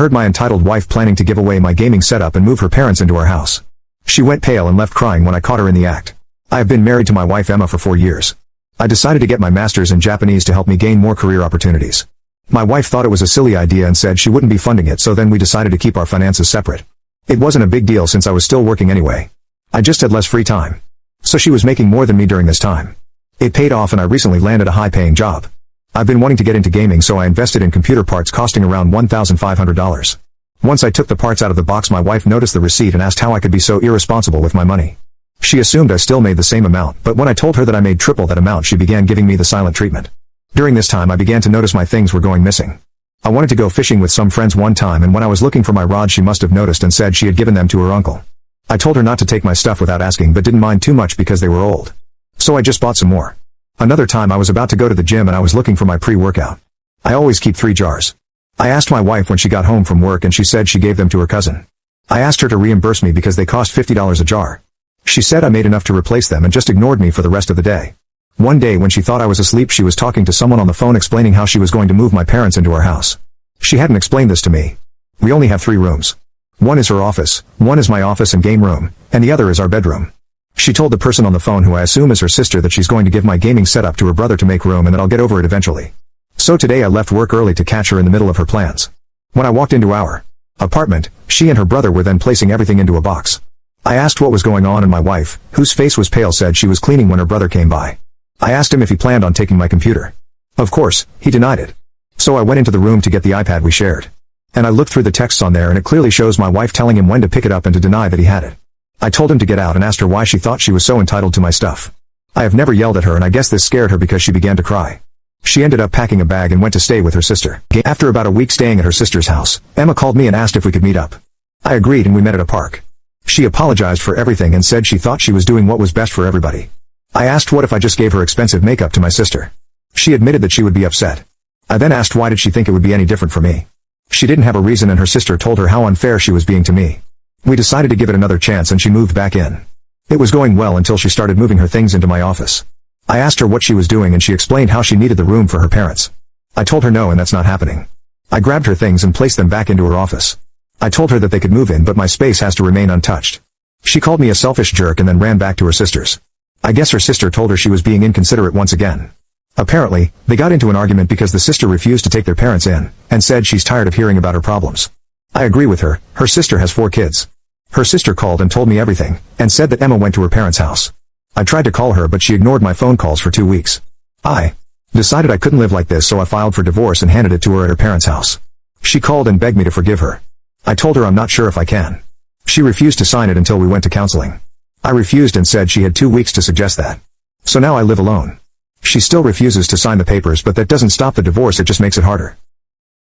heard my entitled wife planning to give away my gaming setup and move her parents into our house. She went pale and left crying when I caught her in the act. I have been married to my wife Emma for 4 years. I decided to get my master's in Japanese to help me gain more career opportunities. My wife thought it was a silly idea and said she wouldn't be funding it, so then we decided to keep our finances separate. It wasn't a big deal since I was still working anyway. I just had less free time. So she was making more than me during this time. It paid off and I recently landed a high-paying job. I've been wanting to get into gaming, so I invested in computer parts costing around $1,500. Once I took the parts out of the box, my wife noticed the receipt and asked how I could be so irresponsible with my money. She assumed I still made the same amount, but when I told her that I made triple that amount, she began giving me the silent treatment. During this time I began to notice my things were going missing. I wanted to go fishing with some friends one time, and when I was looking for my rods she must have noticed and said she had given them to her uncle. I told her not to take my stuff without asking, but didn't mind too much because they were old. So I just bought some more. Another time I was about to go to the gym and I was looking for my pre-workout. I always keep 3 jars. I asked my wife when she got home from work and she said she gave them to her cousin. I asked her to reimburse me because they cost $50 a jar. She said I made enough to replace them and just ignored me for the rest of the day. One day when she thought I was asleep, she was talking to someone on the phone explaining how she was going to move my parents into our house. She hadn't explained this to me. We only have 3 rooms. One is her office, one is my office and game room, and the other is our bedroom. She told the person on the phone, who I assume is her sister, that she's going to give my gaming setup to her brother to make room and that I'll get over it eventually. So today I left work early to catch her in the middle of her plans. When I walked into our apartment, she and her brother were then placing everything into a box. I asked what was going on and my wife, whose face was pale, said she was cleaning when her brother came by. I asked him if he planned on taking my computer. Of course, he denied it. So I went into the room to get the iPad we shared. And I looked through the texts on there and it clearly shows my wife telling him when to pick it up and to deny that he had it. I told him to get out and asked her why she thought she was so entitled to my stuff. I have never yelled at her and I guess this scared her because she began to cry. She ended up packing a bag and went to stay with her sister. After about a week staying at her sister's house, Emma called me and asked if we could meet up. I agreed and we met at a park. She apologized for everything and said she thought she was doing what was best for everybody. I asked what if I just gave her expensive makeup to my sister. She admitted that she would be upset. I then asked why did she think it would be any different for me. She didn't have a reason and her sister told her how unfair she was being to me. We decided to give it another chance and she moved back in. It was going well until she started moving her things into my office. I asked her what she was doing and she explained how she needed the room for her parents. I told her no and that's not happening. I grabbed her things and placed them back into her office. I told her that they could move in but my space has to remain untouched. She called me a selfish jerk and then ran back to her sister's. I guess her sister told her she was being inconsiderate once again. Apparently, they got into an argument because the sister refused to take their parents in, and said she's tired of hearing about her problems. I agree with her. Her sister has 4 kids. Her sister called and told me everything, and said that Emma went to her parents' house. I tried to call her but she ignored my phone calls for 2 weeks. I decided I couldn't live like this, so I filed for divorce and handed it to her at her parents' house. She called and begged me to forgive her. I told her I'm not sure if I can. She refused to sign it until we went to counseling. I refused and said she had 2 weeks to suggest that. So now I live alone. She still refuses to sign the papers, but that doesn't stop the divorce, it just makes it harder.